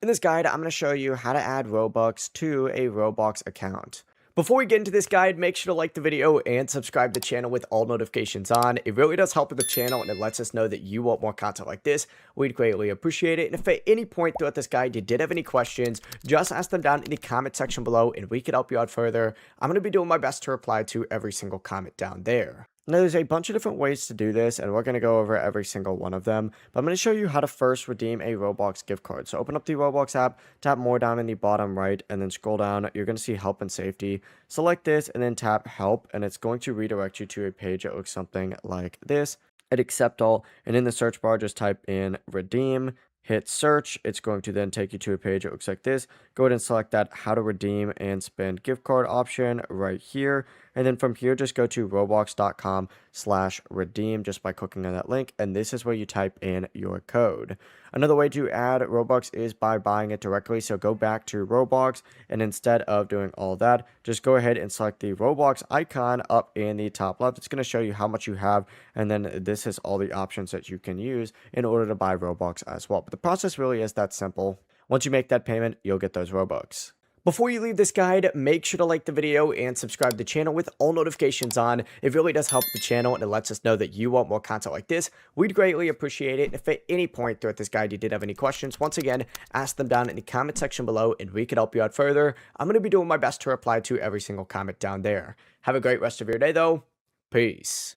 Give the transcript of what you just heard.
In this guide, I'm going to show you how to add Robux to a Roblox account. Before we get into this guide, make sure to like the video and subscribe to the channel with all notifications on. It really does help with the channel and it lets us know that you want more content like this. We'd greatly appreciate it. And if at any point throughout this guide you did have any questions, just ask them down in the comment section below and we could help you out further. I'm going to be doing my best to reply to every single comment down there. Now, there's a bunch of different ways to do this, and we're going to go over every single one of them. But I'm going to show you how to first redeem a Roblox gift card. So open up the Roblox app, tap more down in the bottom right, and then scroll down. You're going to see Help and Safety. Select this, and then tap Help, and it's going to redirect you to a page that looks something like this. Hit Accept All, and in the search bar, just type in Redeem. Hit search. It's going to then take you to a page that looks like this. Go ahead and select that how to redeem and spend gift card option right here. And then from here, just go to roblox.com/redeem just by clicking on that link. And this is where you type in your code. Another way to add Robux is by buying it directly. So go back to Roblox, and instead of doing all that, just go ahead and select the Roblox icon up in the top left. It's going to show you how much you have. And then this is all the options that you can use in order to buy Robux as well. But the process really is that simple. Once you make that payment, you'll get those Robux. Before you leave this guide, make sure to like the video and subscribe to the channel with all notifications on. It really does help the channel and it lets us know that you want more content like this. We'd greatly appreciate it. And if at any point throughout this guide you did have any questions, once again, ask them down in the comment section below and we could help you out further. I'm going to be doing my best to reply to every single comment down there. Have a great rest of your day though. Peace.